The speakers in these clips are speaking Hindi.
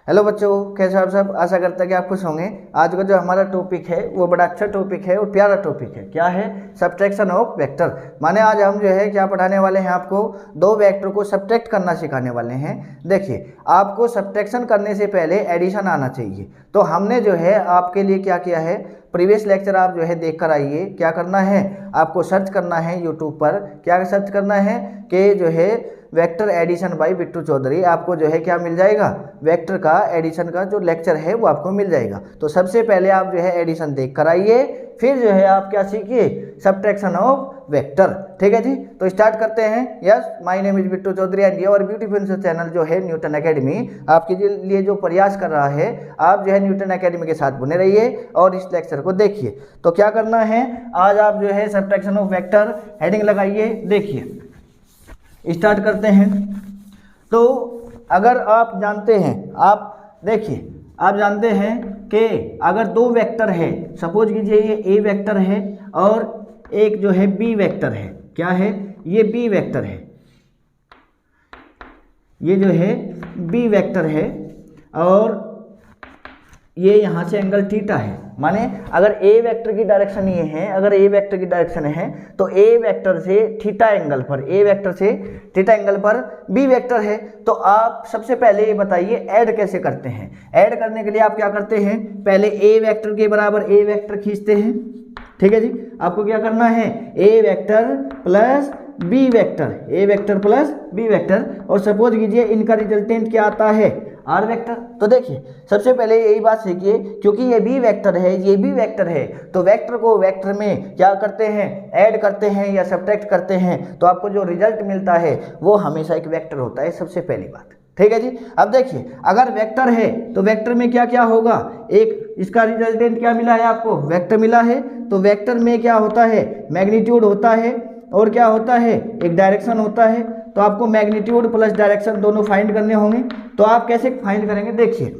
हेलो बच्चों, कैसे आप सब। आशा करता है कि आप खुश होंगे। आज का जो हमारा टॉपिक है वो बड़ा अच्छा टॉपिक है और प्यारा टॉपिक है। क्या है? Subtraction of vector. माने आज हम जो है क्या पढ़ाने वाले हैं, आपको दो वेक्टर को सब्ट्रैक्ट करना सिखाने वाले हैं। देखिए, आपको सब्ट्रैक्शन करने से पहले एडिशन आना चाहिए। तो हमने जो है आपके लिए क्या किया है, प्रीवियस लेक्चर आप जो है देख कर आइए। क्या करना है, आपको सर्च करना है यूट्यूब पर। क्या सर्च करना है कि जो है vector addition by Bittu Chaudhary. आपको जो है क्या मिल जाएगा, वेक्टर का एडिशन का जो लेक्चर है वो आपको मिल जाएगा। तो सबसे पहले आप जो है एडिशन देख कर आइए, फिर जो है आप क्या सीखिए, सब्ट्रैक्शन ऑफ वेक्टर। ठीक है जी, तो स्टार्ट करते हैं। Yes, my name is Bittu Chaudhary and your beautiful channel जो है न्यूटन एकेडमी आपके लिए जो प्रयास कर रहा है। आप जो है न्यूटन एकेडमी के साथ बने रहिए और इस लेक्चर को देखिए। तो क्या करना है, आज आप जो है सब्ट्रैक्शन ऑफ वेक्टर हेडिंग लगाइए। देखिए, स्टार्ट करते हैं। तो अगर आप जानते हैं, आप देखिए, आप जानते हैं कि अगर दो वेक्टर है, सपोज कीजिए ये ए वेक्टर है और एक जो है बी वेक्टर है। क्या है? ये बी वेक्टर है, ये जो है बी वेक्टर है और ये यहाँ से एंगल थीटा है। माने अगर ए वेक्टर की डायरेक्शन ये है, अगर ए वेक्टर की डायरेक्शन है तो ए वेक्टर से थीटा एंगल पर, ए वेक्टर से थीटा एंगल पर बी वेक्टर है। तो आप सबसे पहले ये बताइए ऐड कैसे करते हैं। ऐड करने के लिए आप क्या करते हैं, पहले ए वेक्टर के बराबर ए वेक्टर खींचते हैं। ठीक है जी, आपको क्या करना है, A vector plus B vector, A vector plus B vector, और सपोज कीजिए इनका रिजल्टेंट क्या आता है, आर वेक्टर। तो देखिए, सबसे पहले यही बात सीखिए, क्योंकि ये बी वेक्टर है, ये बी वेक्टर है, तो वेक्टर को वेक्टर में क्या करते हैं, ऐड करते हैं या सब्ट्रैक्ट करते हैं, तो आपको जो रिजल्ट मिलता है वो हमेशा एक वेक्टर होता है। सबसे पहली बात, ठीक है जी। अब देखिए, अगर वेक्टर है तो वेक्टर में क्या क्या होगा, एक इसका रिजल्टेंट क्या मिला है आपको, वेक्टर मिला है। तो वेक्टर में क्या होता है, मैग्नीट्यूड होता है और क्या होता है, एक डायरेक्शन होता है। तो आपको मैग्नीट्यूड प्लस डायरेक्शन दोनों फाइंड करने होंगे। तो आप कैसे फाइंड करेंगे, देखिए,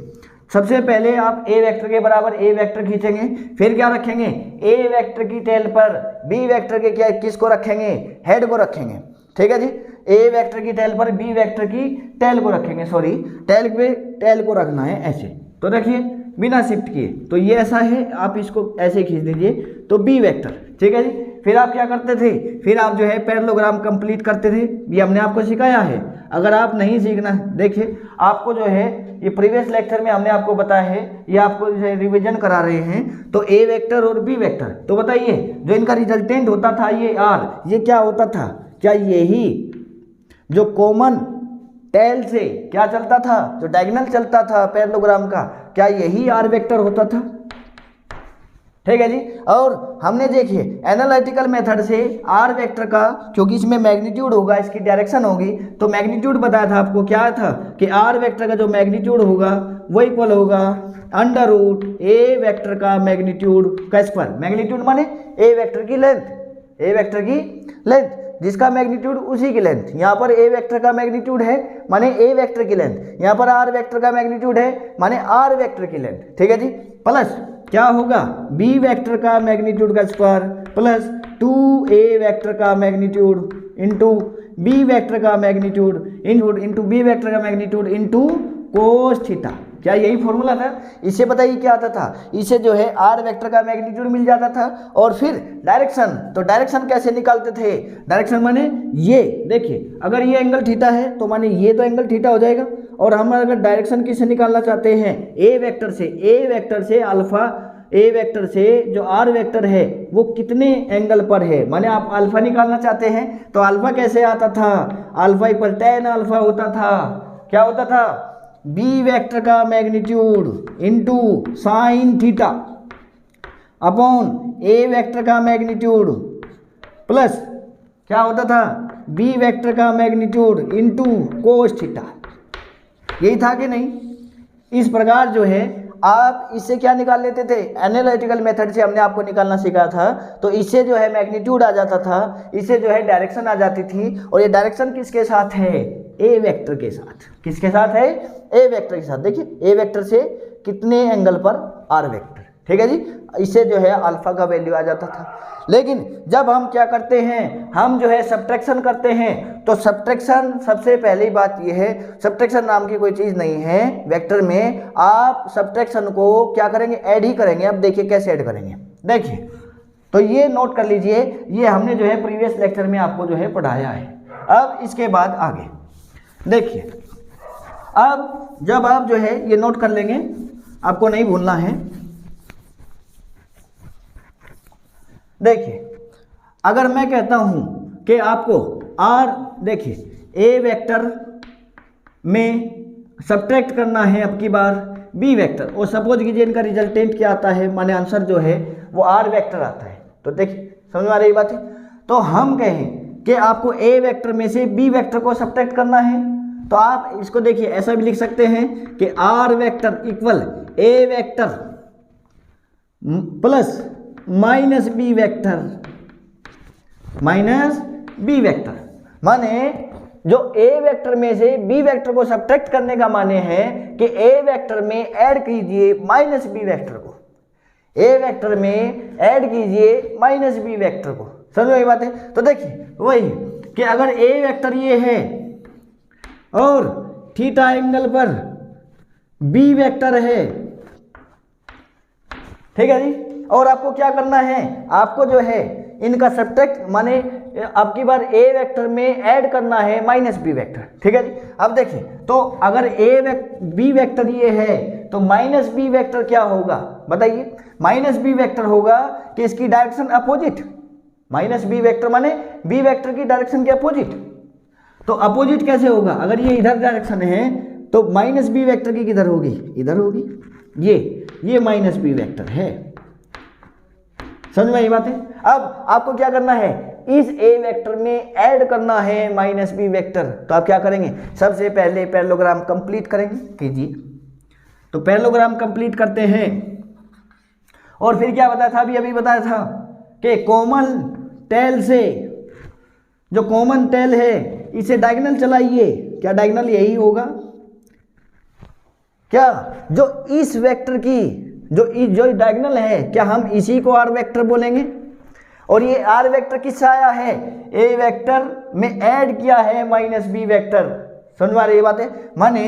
सबसे पहले आप ए वेक्टर के बराबर ए वेक्टर खींचेंगे, फिर क्या रखेंगे, ए वेक्टर की टेल पर बी वेक्टर के क्या किसको रखेंगे, हेड को रखेंगे। ठीक है जी, ए वेक्टर की टेल पर बी वेक्टर की टेल को रखेंगे, सॉरी टेल पे टेल को रखना है ऐसे। तो देखिए, बिना शिफ्ट किए, तो ये ऐसा है, आप इसको ऐसे खींच दीजिए, तो बी वेक्टर। ठीक है जी, फिर आप क्या करते थे, फिर आप जो है पैरेललोग्राम कंप्लीट करते थे। ये हमने आपको सिखाया है। अगर आप नहीं सीखना, देखिए आपको जो है ये प्रीवियस लेक्चर में हमने आपको बताया है, ये आपको जो है रिविजन करा रहे हैं। तो ए वेक्टर और बी वेक्टर, तो बताइए जो इनका रिजल्टेंट होता था ये आर, ये क्या होता था, क्या यही जो कॉमन टेल से क्या चलता था, जो डायगोनल चलता था पैरेललोग्राम का, क्या यही आर वेक्टर होता था। ठीक है जी, और हमने देखिए एनालिटिकल मेथड से आर वेक्टर का, क्योंकि इसमें मैग्नीट्यूड होगा, इसकी डायरेक्शन होगी, तो मैग्नीट्यूड बताया था आपको, क्या था कि आर वेक्टर का जो मैग्नीट्यूड होगा वो इक्वल होगा अंडर रूट ए वेक्टर का मैग्नीट्यूड का स्क्वायर। मैग्नीट्यूड माने ए वेक्टर की लेंथ, ए वेक्टर की लेंथ, जिसका मैग्नीट्यूड उसी की लेंथ। यहाँ पर ए वेक्टर का मैग्नीट्यूड है माने ए वेक्टर की लेंथ, यहाँ पर आर वेक्टर का मैग्नीट्यूड है माने आर वेक्टर की लेंथ। ठीक है जी, प्लस क्या होगा, बी वेक्टर का मैग्नीट्यूड का स्क्वायर प्लस 2a वेक्टर का मैग्नीट्यूड इंटू बी वेक्टर का मैग्नीट्यूड इंटू बी वेक्टर का मैग्नीट्यूड इंटू कोस थीटा। क्या यही फॉर्मूला था? इससे बताइए क्या आता था, इससे जो है आर वेक्टर का मैग्नीट्यूड मिल जाता था। और फिर डायरेक्शन, तो डायरेक्शन कैसे निकालते थे, डायरेक्शन माने ये देखिए, अगर ये एंगल थीटा है तो माने ये तो एंगल थीटा हो जाएगा। और हम अगर डायरेक्शन किससे निकालना चाहते हैं, ए वेक्टर से, ए वेक्टर से अल्फा, ए वेक्टर से जो आर वेक्टर है वो कितने एंगल पर है, माने आप अल्फा निकालना चाहते हैं। तो अल्फा कैसे आता था, अल्फा इक्वल tan अल्फा होता था। क्या होता था, बी वेक्टर का magnitude into sine theta upon A vector का मैग्नीट्यूड प्लस क्या होता था, बी वेक्टर का मैग्नीट्यूड इंटू कोस थीटा। यही था कि नहीं? इस प्रकार जो है आप इससे क्या निकाल लेते थे, एनालिटिकल मेथड से हमने आपको निकालना सीखा था। तो इससे जो है मैग्नीट्यूड आ जाता था, इससे जो है डायरेक्शन आ जाती थी। और ये डायरेक्शन किसके साथ है, ए वेक्टर के साथ। किसके साथ है, ए वेक्टर के साथ। देखिए, ए वेक्टर से कितने एंगल पर, आर वेक्टर। ठीक है जी, इससे जो है अल्फा का वैल्यू आ जाता था। लेकिन जब हम क्या करते हैं, हम जो है सब्ट्रैक्शन करते हैं, तो सब्ट्रैक्शन सबसे पहली बात ये है, सब्ट्रैक्शन नाम की कोई चीज़ नहीं है वेक्टर में। आप सब्ट्रैक्शन को क्या करेंगे, ऐड ही करेंगे। अब देखिए कैसे ऐड करेंगे, देखिए तो ये नोट कर लीजिए, ये हमने जो है प्रीवियस लेक्चर में आपको जो है पढ़ाया है। अब इसके बाद आगे देखिए, अब जब आप जो है ये नोट कर लेंगे, आपको नहीं भूलना है। देखिए अगर मैं कहता हूं कि आपको आर, देखिए ए वेक्टर में सब्ट्रैक्ट करना है अब की बार बी वेक्टर, और सपोज कीजिए इनका रिजल्टेंट क्या आता है, माने आंसर जो है वो आर वेक्टर आता है। तो देखिए समझ में आ रही बात है। तो हम कहें कि आपको ए वेक्टर में से बी वेक्टर को सब्ट्रैक्ट करना है, तो आप इसको देखिए ऐसा भी लिख सकते हैं कि R vector equal A vector plus minus B vector, माने जो ए वेक्टर में से बी वेक्टर को सब्ट्रैक्ट करने का माने है कि ए वेक्टर में ऐड कीजिए माइनस बी वेक्टर को, ए वेक्टर में ऐड कीजिए माइनस बी वेक्टर को। समझ में आई बात है। तो देखिए वही कि अगर ए वेक्टर ये है और थीटा एंगल पर बी वेक्टर है, ठीक है जी, और आपको क्या करना है, आपको जो है इनका सब्ट्रैक्ट माने आपकी बार ए वेक्टर में ऐड करना है माइनस बी वेक्टर, ठीक है जी। अब देखिए तो अगर बी वेक्टर ये है तो माइनस बी वेक्टर क्या होगा बताइए, माइनस बी वेक्टर होगा कि इसकी direction opposite, minus B vector माने बी वेक्टर की डायरेक्शन के अपोजिट। तो अपोजिट कैसे होगा, अगर ये इधर डायरेक्शन है तो माइनस बी वेक्टर की किधर होगी, इधर होगी, ये माइनस बी वेक्टर है। समझ में आई बात है। अब आपको क्या करना है, इस ए वेक्टर में ऐड करना है माइनस बी वेक्टर। तो आप क्या करेंगे, सबसे पहले पैरेललोग्राम कंप्लीट करेंगे, कीजिए। तो पैरेललोग्राम कंप्लीट करते हैं, और फिर क्या बताया था, अभी बताया था कि कॉमन टेल से, जो कॉमन टेल है इसे डायगोनल चलाइए। क्या डायगोनल यही होगा क्या, जो इस वेक्टर की जो डायगोनल है, क्या हम इसी को आर वेक्टर बोलेंगे। और ये आर वेक्टर किससे आया है, ए वेक्टर में ऐड किया है माइनस बी वेक्टर। समझ में आ रही है बात है, माने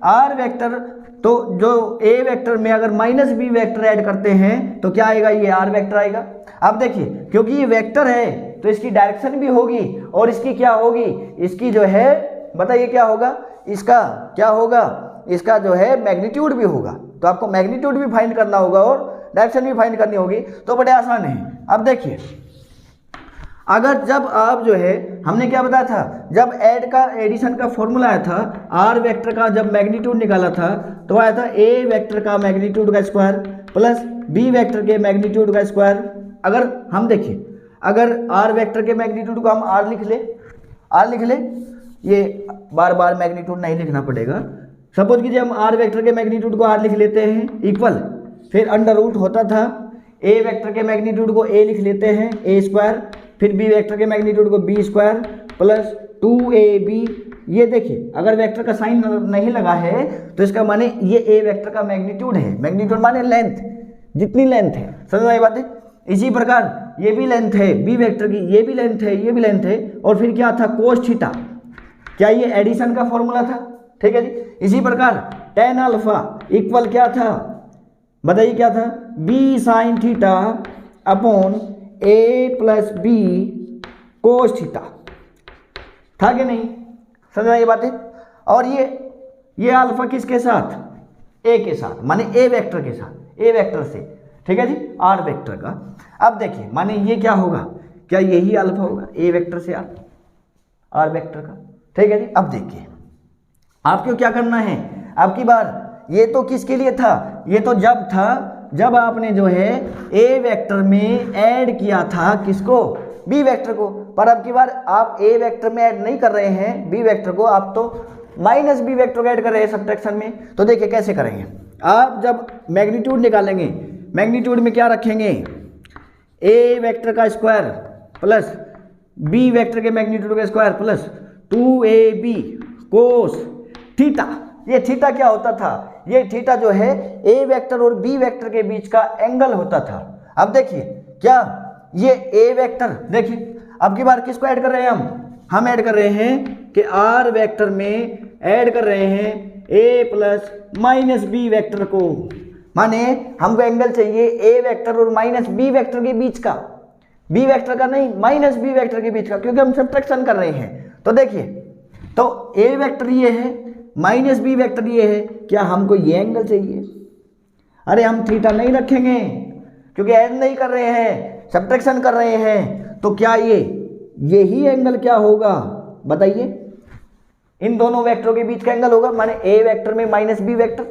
आर वेक्टर, तो जो ए वेक्टर में अगर माइनस बी वेक्टर ऐड करते हैं तो क्या आएगा, ये आर वेक्टर आएगा। अब देखिए क्योंकि ये वेक्टर है तो इसकी डायरेक्शन भी होगी, और इसकी क्या होगी, इसकी जो है बताइए क्या होगा, इसका क्या होगा, इसका जो है मैग्नीट्यूड भी होगा। तो आपको मैग्नीट्यूड भी फाइंड करना होगा और डायरेक्शन भी फाइंड करनी होगी। तो बड़े आसान है। अब देखिए अगर जब आप जो है, हमने क्या बताया था, जब एडिशन का फॉर्मूला आया था, आर वेक्टर का जब मैग्नीट्यूड निकाला था तो आया था ए वेक्टर का मैग्नीट्यूड का स्क्वायर प्लस बी वेक्टर के मैग्नीट्यूड का स्क्वायर। अगर हम देखिए, अगर आर वेक्टर के मैग्नीट्यूड को हम आर लिख ले, ये बार बार मैग्नीट्यूड नहीं लिखना पड़ेगा। सपोज कीजिए हम आर वेक्टर के मैग्नीट्यूड को आर लिख लेते हैं इक्वल, फिर अंडर रूट होता था, ए वेक्टर के मैग्नीट्यूड को ए लिख लेते हैं ए स्क्वायर, फिर बी वेक्टर के मैग्नीट्यूड को बी स्क्वायर प्लस 2ab। ये देखिए अगर वेक्टर का साइन नहीं लगा है तो इसका माने ये ए वेक्टर का मैग्नीट्यूड है। मैग्नीट्यूड माने लेंथ, जितनी लेंथ है। समझ में आई बात है। इसी प्रकार ये भी लेंथ है बी वेक्टर की, ये भी लेंथ है, ये भी लेंथ है। और फिर क्या था, कोस थीटा, क्या ये एडिशन का फॉर्मूला था, ठीक है जी। इसी प्रकार टेन अल्फा इक्वल क्या था बताइए, क्या था, बी साइन थीटा अपॉन ए प्लस बी कोस थीटा, था कि नहीं। समझ में ये बातें। और ये अल्फा किसके साथ, ए के साथ, माने ए वेक्टर के साथ, ए वेक्टर से, ठीक है जी, आर वेक्टर का। अब देखिए माने ये क्या होगा, क्या यही अल्फा होगा ए वेक्टर से आर वेक्टर का, ठीक है जी। अब देखिए आपको क्या करना है, आपकी बार ये तो किसके लिए था, ये तो जब था जब आपने जो है ए वेक्टर में ऐड किया था किसको, बी वेक्टर को। पर अब की बार आप ए वेक्टर में ऐड नहीं कर रहे हैं बी वेक्टर को, आप तो माइनस बी वेक्टर को ऐड कर रहे हैं सब्ट्रैक्शन में। तो देखिए कैसे करेंगे, आप जब मैग्नीट्यूड निकालेंगे, मैग्नीट्यूड में क्या रखेंगे, ए वेक्टर का स्क्वायर प्लस बी वेक्टर के मैग्नीट्यूड का square plus 2ab cos theta. ये थीटा क्या होता था, ये थीटा जो है ए वेक्टर और बी वेक्टर के बीच का एंगल होता था। अब देखिए क्या ये ए वेक्टर, देखिए अब की बार किसको ऐड कर रहे हैं हम ऐड कर रहे हैं कि आर वेक्टर में ऐड कर रहे हैं ए प्लस माइनस बी वेक्टर को, माने हमको एंगल चाहिए ए वेक्टर और माइनस बी वेक्टर के बीच का, बी वेक्टर का नहीं माइनस बी वेक्टर के बीच का, क्योंकि हम सब्ट्रैक्शन कर रहे हैं। तो देखिए तो ए वेक्टर ये है माइनस बी वेक्टर ये है, क्या हमको ये एंगल चाहिए? अरे हम थीटा नहीं रखेंगे क्योंकि ऐड नहीं कर रहे हैं, सब्ट्रैक्शन कर रहे हैं। तो क्या यही एंगल क्या होगा बताइए? इन दोनों वेक्टरों के बीच का एंगल होगा, माने ए वेक्टर में माइनस बी वेक्टर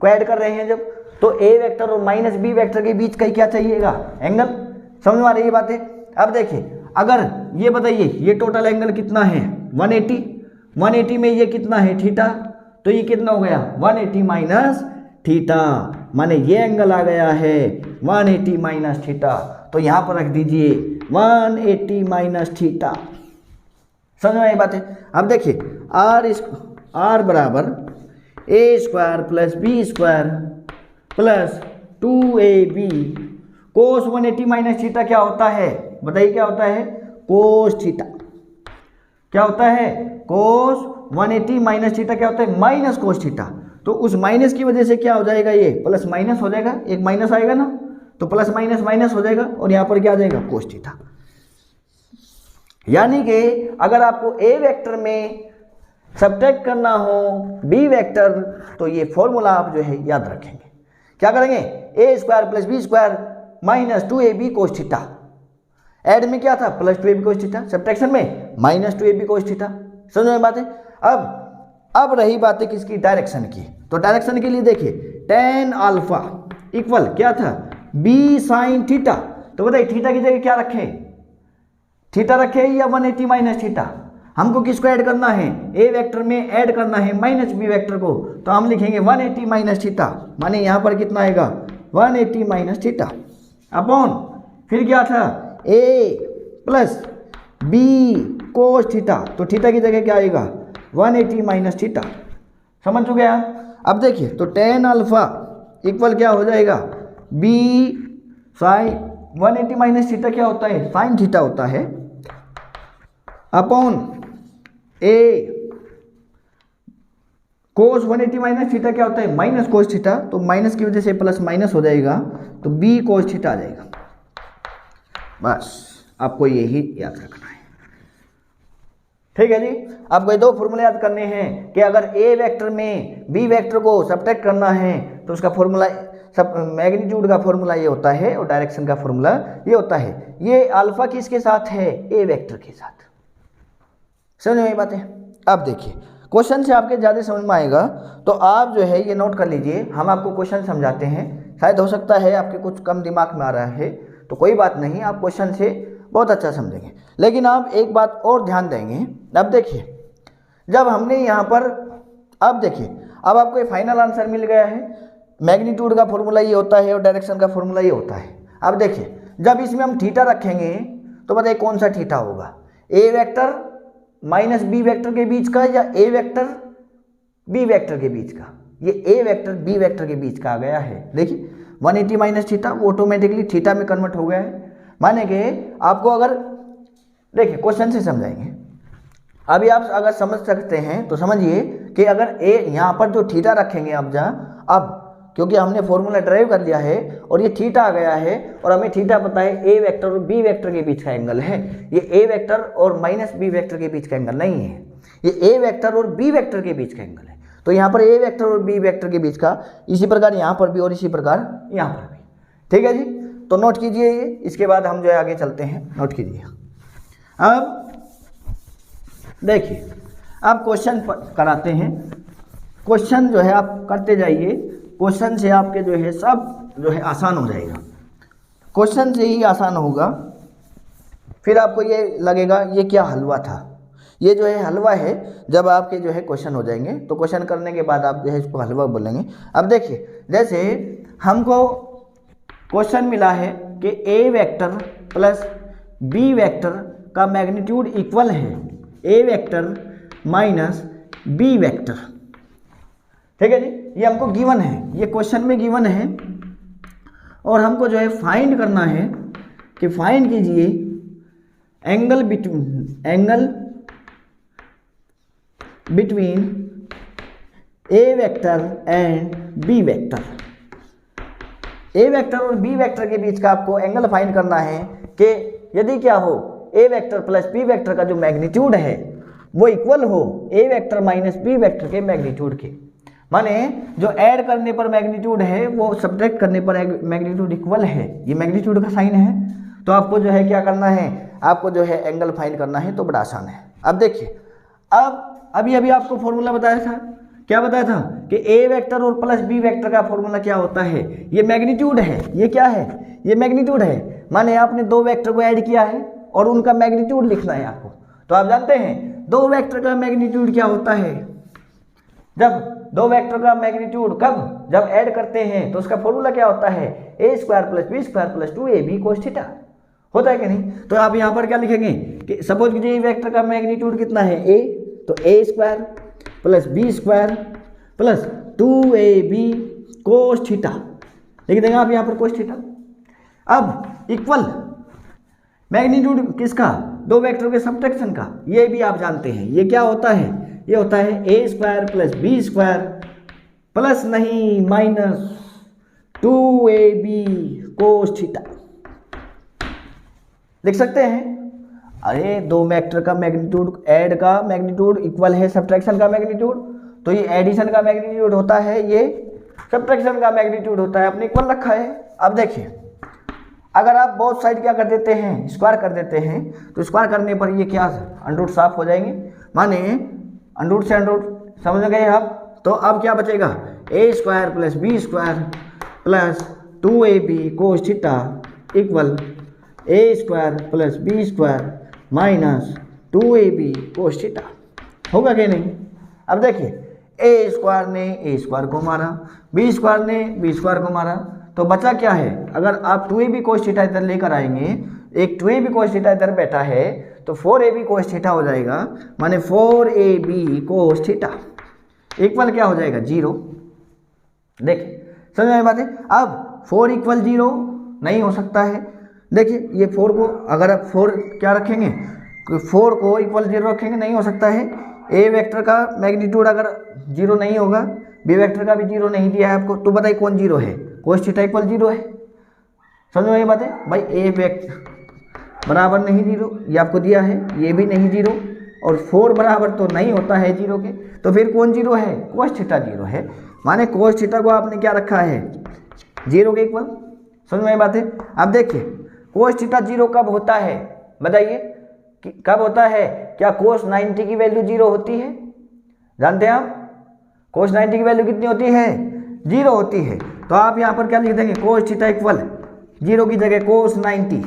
को ऐड कर रहे हैं जब, तो ए वेक्टर और माइनस बी वेक्टर के बीच का क्या चाहिएगा? एंगल। समझ में आ रही है बातें? अब देखिए अगर ये बताइए ये टोटल एंगल कितना है 180, 180 में ये कितना है थीटा, तो ये कितना हो गया 180 माइनस थीटा, माने ये एंगल आ गया है 180 माइनस थीटा। तो यहाँ पर रख दीजिए 180 माइनस थीटा। समझ में आई बात है? अब देखिए आर बराबर A square plus B square plus 2ab cos 180 minus theta क्या होता है बताइए? क्या होता है? Cos theta. क्या होता है? कोस 180 माइनस थीटा क्या होता है? Minus cos theta. तो उस माइनस की वजह से क्या हो जाएगा? ये प्लस माइनस हो जाएगा, एक माइनस आएगा ना, तो प्लस माइनस माइनस हो जाएगा और यहाँ पर क्या आ जाएगा? Cos theta. यानी कि अगर आपको ए वेक्टर में सब्ट्रैक्ट करना हो बी वेक्टर, तो ये फॉर्मूला आप जो है याद रखेंगे। क्या करेंगे? A square plus B square minus 2ab cos theta. Add में क्या था? Plus 2ab cos theta, subtraction में माइनस 2ab कोस थीटा। समझ में बात है? अब रही बात किसकी? डायरेक्शन की। तो डायरेक्शन के लिए देखिए tan अल्फा इक्वल क्या था? b sine theta. तो बताइए थीटा की जगह क्या रखे? थीटा रखे या 180 माइनस थीटा? हमको किसको ऐड करना है? ए वेक्टर में ऐड करना है माइनस बी वेक्टर को, तो हम लिखेंगे 180 माइनस थीटा, माने यहाँ पर कितना आएगा? 180 माइनस थीटा अपॉन फिर क्या था? ए प्लस बी कोस थीटा। तो थीटा की जगह क्या आएगा? 180 माइनस थीटा। समझ चुके आप? अब देखिए तो tan अल्फा इक्वल क्या हो जाएगा? बी साइन 180 माइनस थीटा क्या होता है? साइन थीटा होता है अपॉन ए कोस 180 माइनस थीटा क्या होता है? Minus cos theta. तो माइनस की वजह से प्लस माइनस हो जाएगा, तो बी कोस थीटा आ जाएगा। बस आपको यही याद रखना है। ठीक है जी। आपको ये दो फॉर्मूले याद करने हैं कि अगर ए वेक्टर में बी वेक्टर को सब्ट्रैक्ट करना है तो उसका फॉर्मूला सब मैग्नीट्यूड का फॉर्मूला ये होता है और डायरेक्शन का फॉर्मूला ये होता है। ये अल्फा किसके साथ है? ए वेक्टर के साथ। समझ में बात है? अब देखिए क्वेश्चन से आपके ज़्यादा समझ में आएगा, तो आप जो है ये नोट कर लीजिए। हम आपको क्वेश्चन समझाते हैं, शायद हो सकता है आपके कुछ कम दिमाग में आ रहा है, तो कोई बात नहीं, आप क्वेश्चन से बहुत अच्छा समझेंगे। लेकिन आप एक बात और ध्यान देंगे। अब देखिए जब हमने यहाँ पर, अब देखिए अब आपको ये फाइनल आंसर मिल गया है। मैग्नीट्यूड का फॉर्मूला ये होता है और डायरेक्शन का फॉर्मूला ये होता है। अब देखिए जब इसमें हम थीटा रखेंगे तो बताइए कौन सा थीटा होगा? ए वेक्टर माइनस बी वेक्टर के बीच का या ए वेक्टर बी वेक्टर के बीच का? ये ए वेक्टर बी वेक्टर के बीच का आ गया है। देखिए 180 माइनस थीटा वो ऑटोमेटिकली थीटा में कन्वर्ट हो गया है। माने कि आपको अगर देखिए क्वेश्चन से समझाएंगे। अभी आप अगर समझ सकते हैं तो समझिए कि अगर ए यहाँ पर जो थीटा रखेंगे आप जहाँ, अब क्योंकि हमने फॉर्मूला ड्राइव कर लिया है और ये थीटा आ गया है और हमें थीटा पता है ए वेक्टर और बी वेक्टर के बीच का एंगल है। ये ए वेक्टर और माइनस बी वेक्टर के बीच का एंगल नहीं है, ये ए वेक्टर और बी वेक्टर के बीच का एंगल है। तो यहाँ पर ए वेक्टर और बी वेक्टर के बीच का, इसी प्रकार यहाँ पर भी और इसी प्रकार यहाँ पर भी। ठीक है जी, तो नोट कीजिए ये। इसके बाद हम जो है आगे चलते हैं, नोट कीजिए। अब देखिए आप क्वेश्चन कराते हैं, क्वेश्चन जो है आप करते जाइए, क्वेश्चन से आपके जो है सब जो है आसान हो जाएगा। क्वेश्चन से ही आसान होगा, फिर आपको ये लगेगा ये क्या हलवा था। ये जो है हलवा है, जब आपके जो है क्वेश्चन हो जाएंगे तो क्वेश्चन करने के बाद आप जो है इसको हलवा बोलेंगे। अब देखिए जैसे हमको क्वेश्चन मिला है कि ए वेक्टर प्लस बी वेक्टर का मैग्नीट्यूड इक्वल है A vector minus B vector. ठीक है जी, ये हमको गिवन है, ये क्वेश्चन में गिवन है और हमको जो है फाइंड करना है कि फाइंड कीजिए angle between A vector and B vector. A vector और बी वेक्टर के बीच का आपको एंगल फाइंड करना है कि यदि क्या हो, ए वेक्टर प्लस बी वेक्टर का जो मैग्नीट्यूड है वो इक्वल हो ए वेक्टर माइनस बी वेक्टर के मैग्नीट्यूड के। माने जो ऐड करने पर मैग्नीट्यूड है वो सब्ट्रैक्ट करने पर मैग्नीट्यूड इक्वल है, ये मैग्नीट्यूड का साइन है। तो आपको जो है क्या करना है, आपको जो है एंगल फाइंड करना है, तो बड़ा आसान है। अब देखिए, अब अभी आपको फॉर्मूला बताया था, क्या बताया था कि ए वेक्टर और प्लस बी वेक्टर का फॉर्मूला क्या होता है, ये मैग्नीट्यूड है, ये क्या है, ये मैग्नीट्यूड है। माने आपने दो वेक्टर को ऐड किया है और उनका मैग्नीट्यूड लिखना है आपको। तो आप जानते हैं दो वेक्टर का मैग्नीट्यूड क्या होता है, जब दो वेक्टर का मैग्नीट्यूड कब, जब ऐड करते हैं तो उसका फॉर्मूला क्या होता है, A square plus B square plus 2ab cos theta, होता है कि नहीं। तो आप यहाँ पर क्या लिखेंगे कि सपोज कीजिए वेक्टर का मैग्नीट्यूड कितना है a, तो a square plus B square plus 2ab cos theta लिख देंगे आप यहाँ पर कोस थीटा। अब इक्वल मैग्नीट्यूड किसका, दो वेक्टर के सब्ट्रैक्शन का, ये भी आप जानते हैं, ये क्या होता है, ये होता है A square plus B square plus नहीं माइनस 2ab कोस थीटा लिख सकते हैं। अरे दो वेक्टर का मैग्नीट्यूड, ऐड का मैग्नीट्यूड इक्वल है सब्ट्रैक्शन का मैग्नीट्यूड, तो ये एडिशन का मैग्नीट्यूड होता है, ये सब्ट्रैक्शन का मैग्नीट्यूड होता है, आपने इक्वल रखा है। अब देखिए, अगर आप बोथ साइड क्या कर देते हैं, स्क्वायर कर देते हैं, तो स्क्वायर करने पर ये क्या अंडरूट साफ हो जाएंगे, माने अंडरूट से अंडरूट, समझ गए आप। तो अब क्या बचेगा, A square plus B square plus 2ab cos theta equal A square plus B square minus 2ab cos theta, होगा कि नहीं। अब देखिए, ए स्क्वायर ने ए स्क्वायर को मारा, बी स्क्वायर ने बी स्क्वायर को मारा, तो बचा क्या है, अगर आप 2ab कोस थीटा इधर लेकर आएंगे, एक 2ab कोस थीटा इधर बैठा है, तो 4ab कोस थीटा हो जाएगा, माने 4ab कोस थीटा इक्वल क्या हो जाएगा, 0। देखिए समझ में बात है। अब 4 इक्वल 0 नहीं हो सकता है, देखिए ये 4 को अगर आप 4 क्या रखेंगे, 4 को इक्वल 0 रखेंगे, नहीं हो सकता है। ए वेक्टर का मैग्नीट्यूड अगर 0 नहीं होगा, बी वेक्टर का भी 0 नहीं दिया है आपको, तो बताइए कौन 0 है, कोस थीटा इक्वल 0 है। समझ में ये बात है भाई, ए वेक्टर बराबर नहीं 0, ये आपको दिया है, ये भी नहीं 0, और 4 बराबर तो नहीं होता है 0 के, तो फिर कौन 0 है, कोस थीटा 0 है। माने कोस थीटा को आपने क्या रखा है, 0 के इक्वल। समझ में ये बात है। अब देखिए कोस थीटा 0 कब होता है, बताइए कि कब होता है, क्या कोस 90 की वैल्यू 0 होती है, जानते हैं आप, कोस 90 की वैल्यू कितनी होती है, 0 होती है। तो आप यहाँ पर क्या लिख देंगे, कोस थीटा इक्वल 0 की जगह कोस 90।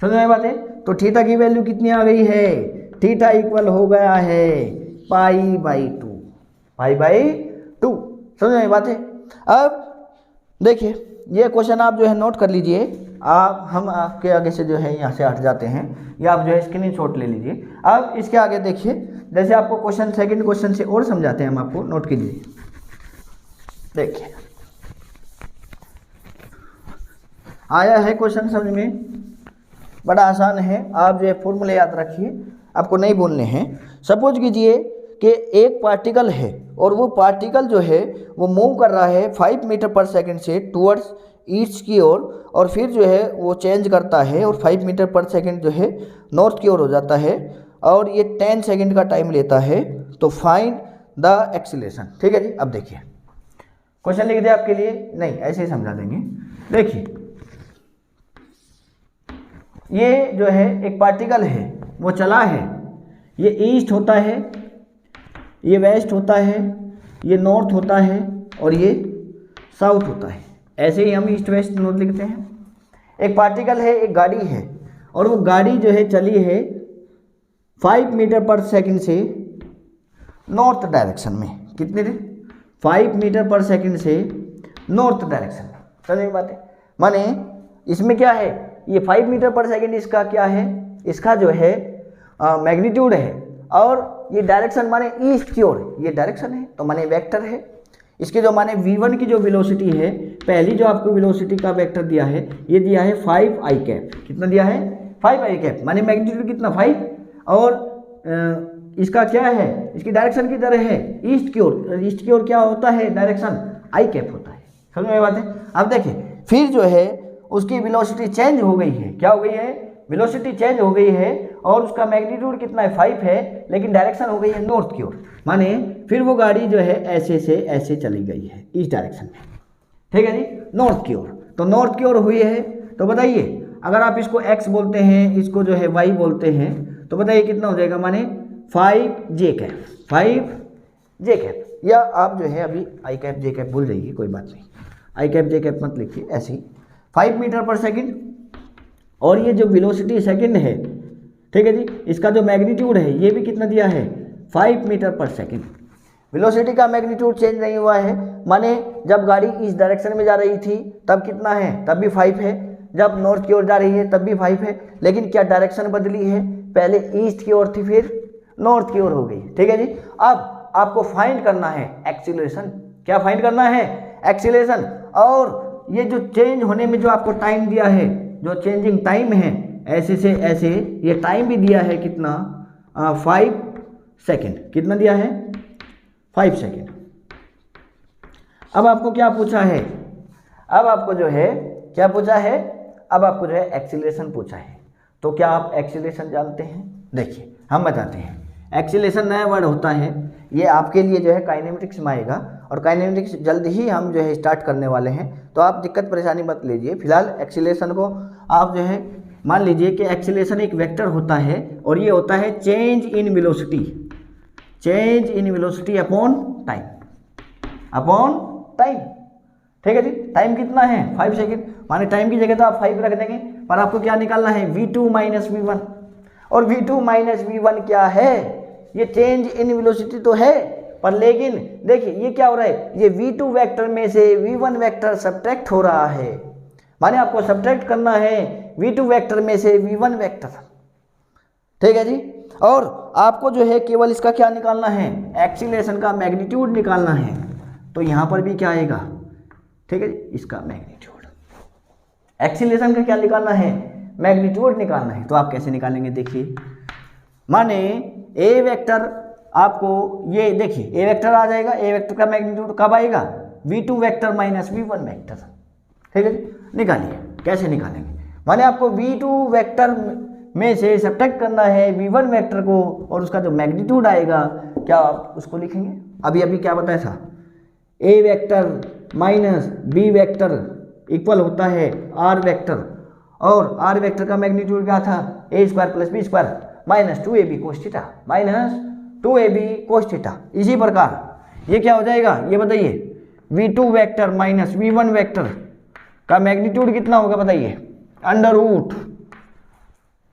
समझ में बात है। तो थीटा की वैल्यू कितनी आ गई है, थीटा इक्वल हो गया है π/2, π/2। समझ में बात है। अब देखिए ये क्वेश्चन आप जो है नोट कर लीजिए, हम आपके आगे से जो है यहाँ से हट जाते हैं, या आप जो है स्क्रीनशॉट ले लीजिए। अब इसके आगे देखिए, जैसे आपको क्वेश्चन सेकंड क्वेश्चन से और समझाते हैं हम आपको, नोट कीजिए। देखिए आया है क्वेश्चन समझ में, बड़ा आसान है, आप जो है फॉर्मूले याद रखिए, आपको नहीं बोलने हैं। सपोज कीजिए कि एक पार्टिकल है और वो पार्टिकल जो है वो मूव कर रहा है 5 मीटर पर सेकंड से टुवर्ड्स ईस्ट की ओर, और फिर जो है वो चेंज करता है और 5 मीटर पर सेकंड जो है नॉर्थ की ओर हो जाता है, और ये 10 सेकंड का टाइम लेता है। तो फाइंड द एक्सीलरेशन। ठीक है जी। अब देखिए क्वेश्चन लिख दिया आपके लिए, नहीं ऐसे ही समझा देंगे। देखिए ये जो है एक पार्टिकल है, वो चला है, ये ईस्ट होता है, ये वेस्ट होता है, ये नॉर्थ होता है, और ये साउथ होता है। ऐसे ही हम ईस्ट वेस्ट नॉर्थ लिखते हैं। एक पार्टिकल है, एक गाड़ी है, और वो गाड़ी जो है चली है 5 मीटर पर सेकंड से नॉर्थ डायरेक्शन में। कितने थे, 5 मीटर पर सेकंड से नॉर्थ डायरेक्शन में। समझ बात है। माने इसमें क्या है, ये 5 मीटर पर सेकंड इसका क्या है, इसका जो है मैग्नीट्यूड है, और ये डायरेक्शन माने ईस्ट की ओर, ये डायरेक्शन है तो माने वेक्टर है। इसके जो माने v1 की जो वेलोसिटी है, पहली जो आपको वेलोसिटी का वेक्टर दिया है, ये दिया है 5i कैप। कितना दिया है? 5i कैप, माने मैग्नीट्यूड कितना 5, और इसका क्या है, इसकी डायरेक्शन की तरह है ईस्ट की ओर। ईस्ट की ओर क्या होता है डायरेक्शन? आई कैप होता है। समझ में बात है? अब देखिए फिर जो है उसकी वेलोसिटी चेंज हो गई है। क्या हो गई है? वेलोसिटी चेंज हो गई है, और उसका मैग्नीट्यूड कितना है 5 है, लेकिन डायरेक्शन हो गई है नॉर्थ की ओर। माने फिर वो गाड़ी जो है ऐसे से ऐसे चली गई है इस डायरेक्शन में, ठीक है जी, नॉर्थ की ओर। तो नॉर्थ की ओर हुई है, तो बताइए अगर आप इसको x बोलते हैं, इसको जो है y बोलते हैं, तो बताइए कितना हो जाएगा? माने 5j कैप, 5j कैप, या आप जो है अभी i कैप j कैप भूल जाइए, कोई बात नहीं, i कैप j कैप मत लिखिए, ऐसे ही 5 मीटर पर सेकेंड। और ये जो वेलोसिटी सेकंड है, ठीक है जी, इसका जो मैग्नीट्यूड है ये भी कितना दिया है? 5 मीटर पर सेकंड। वेलोसिटी का मैग्नीट्यूड चेंज नहीं हुआ है, माने जब गाड़ी इस डायरेक्शन में जा रही थी तब कितना है? तब भी 5 है। जब नॉर्थ की ओर जा रही है तब भी 5 है, लेकिन क्या डायरेक्शन बदली है? पहले ईस्ट की ओर थी, फिर नॉर्थ की ओर हो गई, ठीक है जी। अब आपको फाइंड करना है एक्सीलरेशन। क्या फाइंड करना है? एक्सीलरेशन। और ये जो चेंज होने में जो आपको टाइम दिया है, जो चेंजिंग टाइम है, ऐसे से ऐसे, ये टाइम भी दिया है कितना? 5 सेकेंड। कितना दिया है? 5 सेकेंड। अब आपको क्या पूछा है? अब आपको जो है क्या पूछा है? अब आपको जो है एक्सीलरेशन पूछा है। तो क्या आप एक्सीलरेशन जानते हैं? देखिए हम बताते हैं। एक्सीलरेशन नया वर्ड होता है, ये आपके लिए जो है काइनेमेटिक्स में आएगा, और काइनेमेटिक्स जल्द ही हम जो है स्टार्ट करने वाले हैं, तो आप दिक्कत परेशानी मत लीजिए। फिलहाल एक्सीलरेशन को आप जो है मान लीजिए कि एक्सीलरेशन एक वेक्टर होता है, और ये होता है change in velocity, change in velocity upon time, upon time, ठीक है जी। टाइम कितना है? 5 सेकेंड, माने टाइम की जगह तो आप 5 रख देंगे, पर आपको क्या निकालना है? v2 minus v1। और v2 माइनस v1 क्या है? ये चेंज इन वेलोसिटी तो है, पर लेकिन देखिए ये क्या हो रहा है? ये v2 वेक्टर में से v1 वेक्टर सब्ट्रैक्ट हो रहा है, माने आपको सब्ट्रैक्ट करना है v2 वेक्टर में से v1 वेक्टर, ठीक है जी। और आपको जो है केवल इसका क्या निकालना है? एक्सीलरेशन का मैग्नीट्यूड निकालना है। तो यहाँ पर भी क्या आएगा? ठीक है जी, इसका मैग्नीट्यूड। एक्सीलरेशन का क्या निकालना है? मैग्नीट्यूड निकालना है। तो आप कैसे निकालेंगे? देखिए, माने ए वेक्टर आपको ये देखिए ए वेक्टर आ जाएगा, ए वेक्टर का मैग्नीट्यूड कब आएगा? v2 vector minus v1 vector, ठीक है जी। निकालिए, कैसे निकालेंगे? माने आपको v2 वेक्टर में से सब्ट्रैक्ट करना है v1 वेक्टर को, और उसका जो मैग्नीट्यूड आएगा क्या आप उसको लिखेंगे? अभी अभी क्या बताया था? a vector minus b vector equal होता है r वेक्टर, और r वेक्टर का मैग्नीट्यूड क्या था? a square plus b square minus 2ab cos theta, minus 2ab cos theta. इसी प्रकार ये क्या हो जाएगा? ये बताइए, v2 vector minus v1 vector का मैग्नीट्यूड कितना होगा? बताइए, अंडर रूट,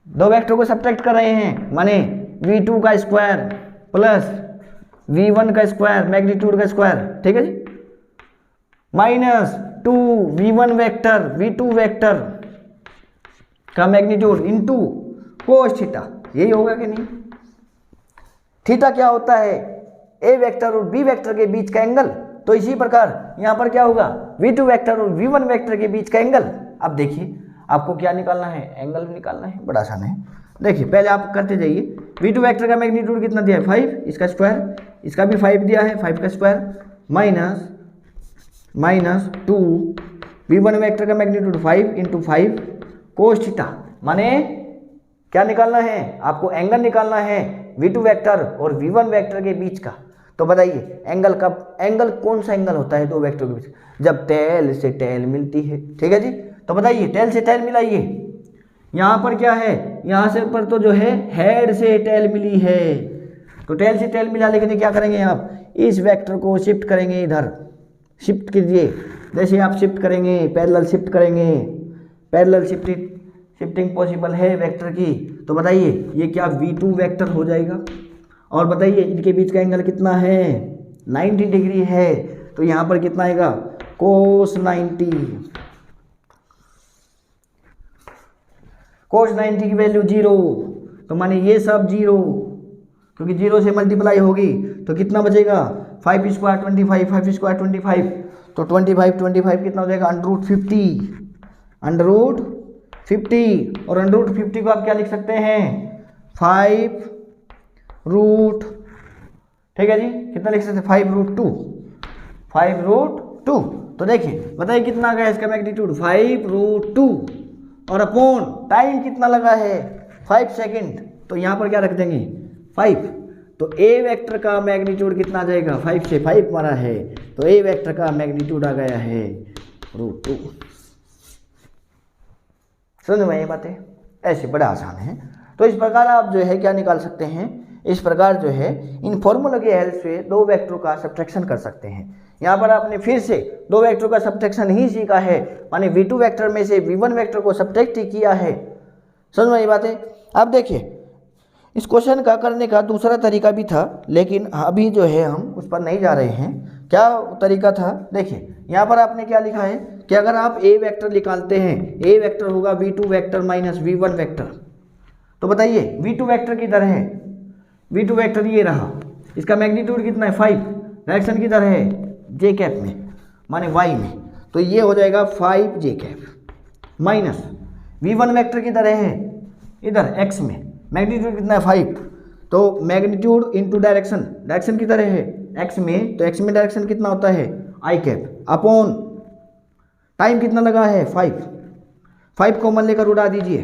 दो वेक्टर को सब्ट्रैक्ट कर रहे हैं, माने v2 का स्क्वायर प्लस v1 का स्क्वायर, मैग्नीट्यूड का स्क्वायर, ठीक है जी, minus 2 v1 vector v2 vector का मैग्नीट्यूड इनटू कोस थीटा। यही होगा कि नहीं? थीटा क्या होता है? ए वेक्टर और बी वेक्टर के बीच का एंगल। तो इसी प्रकार यहाँ पर क्या होगा? v2 वेक्टर और v1 वेक्टर के बीच का एंगल। अब देखिए आपको क्या निकालना है? एंगल निकालना है, बड़ा आसान है। देखिए पहले आप करते जाइए। v2 वेक्टर का मैग्नीट्यूड कितना दिया है? 5, इसका स्क्वायर, इसका भी 5 दिया है, 5 का स्क्वायर माइनस 2 v1 वेक्टर का मैग्नीट्यूड 5 इंटू 5 कोस थीटा। माने क्या निकालना है? आपको एंगल निकालना है v2 वेक्टर और v1 वेक्टर के बीच का। तो बताइए एंगल कब, एंगल कौन सा एंगल होता है दो वेक्टर के बीच? जब टेल से टेल मिलती है, ठीक है जी। तो बताइए टेल से टेल मिलाइए। यहाँ पर क्या है? यहाँ से पर तो जो है हेड से टेल मिली है, तो टेल से टेल मिला, लेकिन क्या करेंगे आप? इस वेक्टर को शिफ्ट करेंगे, इधर शिफ्ट कीजिए। जैसे आप शिफ्ट करेंगे, पैरेलल शिफ्ट करेंगे, पैरेलल शिफ्टिंग पॉसिबल है वेक्टर की। तो बताइए ये क्या v2 वेक्टर हो जाएगा। और बताइए इनके बीच का एंगल कितना है? 90 डिग्री है। तो यहाँ पर कितना आएगा? कोस 90। कोस 90 की वैल्यू 0, तो माने ये सब 0, क्योंकि 0 से मल्टीप्लाई होगी तो कितना बचेगा 5 स्क्वायर 25, 5 स्क्वायर 25, तो 25 कितना हो जाएगा √50 और √50 को आप क्या लिख सकते हैं 5 रूट, ठीक है जी, कितना लिख सकते हैं 5√2। तो देखिए बताइए कितना आ गया इसका मैग्नीट्यूड 5√2 और अपॉन टाइम कितना लगा है 5 सेकेंड, तो यहाँ पर क्या रख देंगे 5, तो ए वेक्टर का मैग्नीट्यूड कितना आ जाएगा 5 से 5 मारा है तो ए वेक्टर का मैग्नीट्यूड आ गया है √2। समझ में ये बातें, ऐसे बड़ा आसान है। तो इस प्रकार आप जो है क्या निकाल सकते हैं, इस प्रकार जो है इन फॉर्मूला के हेल्प से दो वेक्टरों का सब्ट्रैक्शन कर सकते हैं। यहाँ पर आपने फिर से दो वेक्टरों का सब्ट्रैक्शन ही सीखा है, माने v2 वेक्टर में से v1 वेक्टर को सब्ट्रैक्ट किया है। समझ में ये बातें। अब देखिए इस क्वेश्चन का करने का दूसरा तरीका भी था, लेकिन अभी जो है हम उस पर नहीं जा रहे हैं। क्या तरीका था, देखिए यहाँ पर आपने क्या लिखा है कि अगर आप ए वेक्टर निकालते हैं, ए वेक्टर होगा v2 vector minus v1 vector, तो बताइए v2 वेक्टर किधर है, v2 वेक्टर ये रहा, इसका मैग्नीट्यूड कितना है 5, डायरेक्शन किधर है जे कैप में माने y में, तो ये हो जाएगा 5 जे कैप माइनस v1 वेक्टर किधर है इधर x में, मैग्नीट्यूड कितना है 5, तो मैग्नीट्यूड इनटू डायरेक्शन, डायरेक्शन किधर है x में, तो x में डायरेक्शन कितना होता है i कैप अपॉन टाइम कितना लगा है 5 कॉमन लेकर उड़ा दीजिए,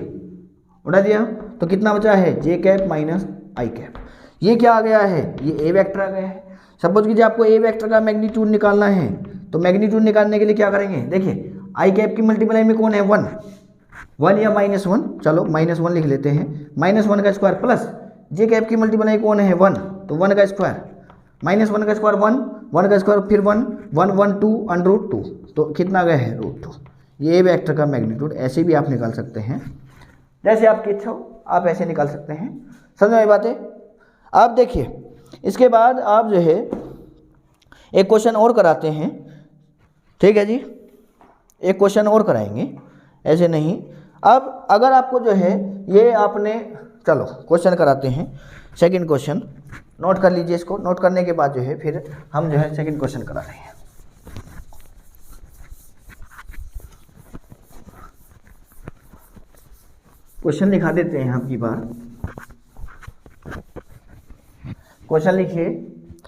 उड़ा दिया तो कितना बचा है जे कैप माइनस आई कैप। ये क्या आ गया है, ये ए वेक्टर आ गया है। सपोज कीजिए आपको ए वेक्टर का मैग्नीट्यूड निकालना है, तो मैग्नीट्यूड निकालने के लिए क्या करेंगे, देखिए आई कैप की मल्टीप्लाई में कौन है 1 या -1, चलो -1 लिख लेते हैं, -1 का स्क्वायर प्लस जे कैप की मल्टीप्लाई कौन है 1, तो 1 का स्क्वायर -1 का स्क्वायर 1 का स्क्वायर फिर 1 2 √2, तो कितना आ गया है √2। ये वेक्टर का मैग्नीट्यूड ऐसे भी आप निकाल सकते हैं, जैसे आपकी इच्छा हो आप ऐसे निकाल सकते हैं। समझ में बात है। आप देखिए इसके बाद आप जो है एक क्वेश्चन और कराते हैं, ठीक है जी, एक क्वेश्चन और कराएंगे, ऐसे नहीं। अब अगर आपको जो है ये आपने, चलो क्वेश्चन कराते हैं, सेकंड क्वेश्चन नोट कर लीजिए, इसको नोट करने के बाद जो है फिर हम जो है सेकंड क्वेश्चन करा रहे हैं। क्वेश्चन लिखा देते हैं हम की बार, क्वेश्चन लिखिए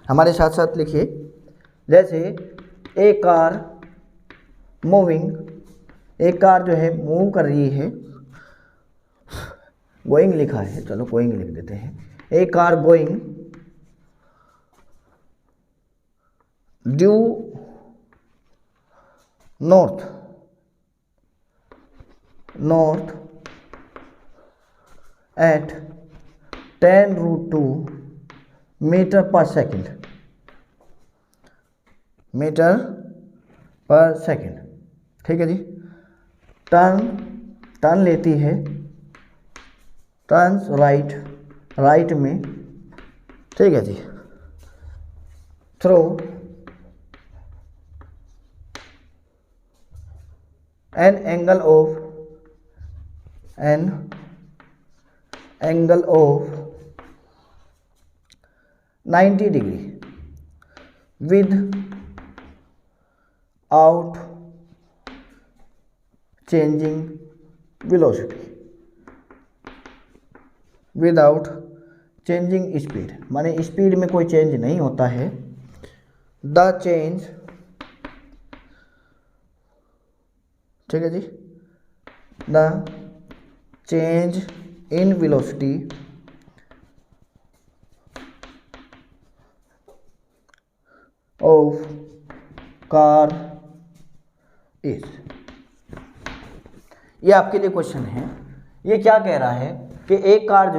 हमारे साथ साथ लिखिए, जैसे ए कार मूविंग, एक कार जो है मूव कर रही है, गोइंग लिखा है, चलो गोइंग लिख देते हैं, a car going due north at 10√2 metre per second, ठीक है जी। टर्न लेती है, टर्न्स राइट में, ठीक है जी, through an angle of 90 degree without changing velocity, without changing speed, माने स्पीड में कोई चेंज नहीं होता है। द चेंज, ठीक है जी, the change in velocity of car is, ये आपके लिए क्वेश्चन है। ये क्या कह रहा है कि एक कार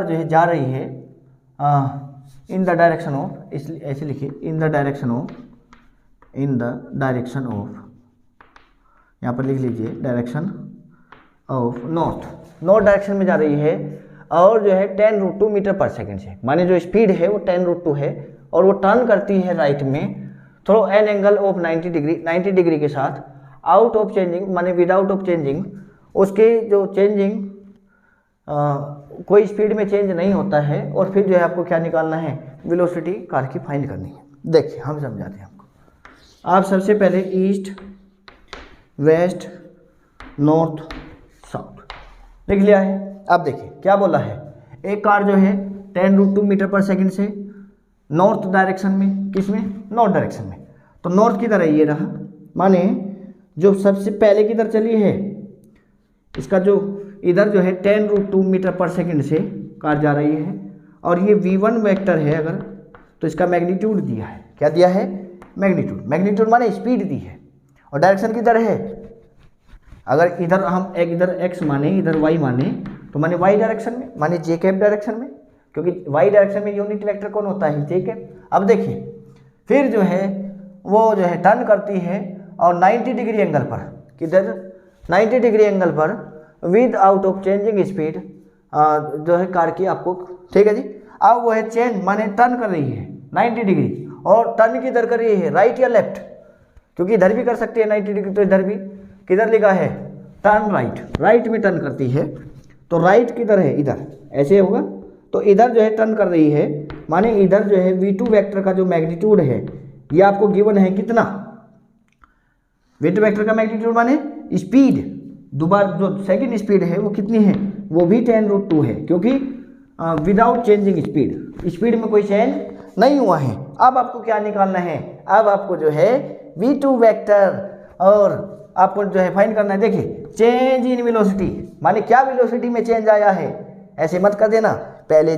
जो है जा रही है इन द डायरेक्शन ऑफ, इसलिए ऐसे लिखिए इन द डायरेक्शन ऑफ, यहाँ पर लिख लीजिए डायरेक्शन ऑफ नॉर्थ डायरेक्शन में जा रही है, और जो है 10√2 मीटर पर सेकेंड से, माने जो स्पीड है वो 10√2 है, और वो टर्न करती है राइट में throw an angle of 90 degree के साथ, आउट ऑफ चेंजिंग माने विदाउट ऑफ चेंजिंग, उसके जो चेंजिंग कोई स्पीड में चेंज नहीं होता है, और फिर जो है आपको क्या निकालना है, वेलोसिटी कार की फाइंड करनी है। देखिए हम समझाते हैं आपको। आप सबसे पहले ईस्ट वेस्ट नॉर्थ साउथ लिख लिया है। अब देखिए क्या बोला है, एक कार जो है 10√2 मीटर पर सेकंड से नॉर्थ डायरेक्शन में, किसमें, नॉर्थ डायरेक्शन में, तो नॉर्थ की तरह ये रहा, माने जो सबसे पहले की तरह चली है इसका जो इधर जो है 10√2 मीटर पर सेकंड से कार जा रही है, और ये v1 वेक्टर है अगर, तो इसका मैग्नीट्यूड दिया है। क्या दिया है, मैग्नीट्यूड। मैग्नीट्यूड माने स्पीड दी है, और डायरेक्शन किधर है, अगर इधर हम एक इधर x माने इधर y माने, तो माने y डायरेक्शन में, माने जे कैप डायरेक्शन में, क्योंकि y डायरेक्शन में यूनिट वेक्टर कौन होता है, जे कैप। अब देखिए फिर जो है वो जो है टर्न करती है और 90 डिग्री एंगल पर, किधर, 90 डिग्री एंगल पर with out of changing speed जो है कार की आपको, ठीक है जी। अब वो है चेंज माने टर्न कर रही है 90 डिग्री, और टर्न किधर कर रही है, राइट या लेफ्ट, क्योंकि इधर भी कर सकती है 90 डिग्री, तो इधर भी किधर लिखा है, टर्न राइट, राइट में टर्न करती है, तो राइट किधर है, इधर, ऐसे होगा, तो इधर जो है टर्न कर रही है, माने इधर जो है v2 वेक्टर का जो मैग्नीट्यूड है ये आपको गिवन है कितना, v2 वेक्टर का मैग्नीट्यूड माने स्पीड, दोबारा जो सेकंड स्पीड है वो कितनी है, वो भी 10√2 है, क्योंकि विदाउट चेंजिंग स्पीड, स्पीड में कोई चेंज नहीं हुआ है। अब आपको क्या निकालना है, अब आपको जो है v2 वेक्टर और आपको जो है फाइंड करना है। देखिए चेंज इन वेलोसिटी, माने क्या वेलोसिटी में चेंज आया है, ऐसे मत कर देना, पहले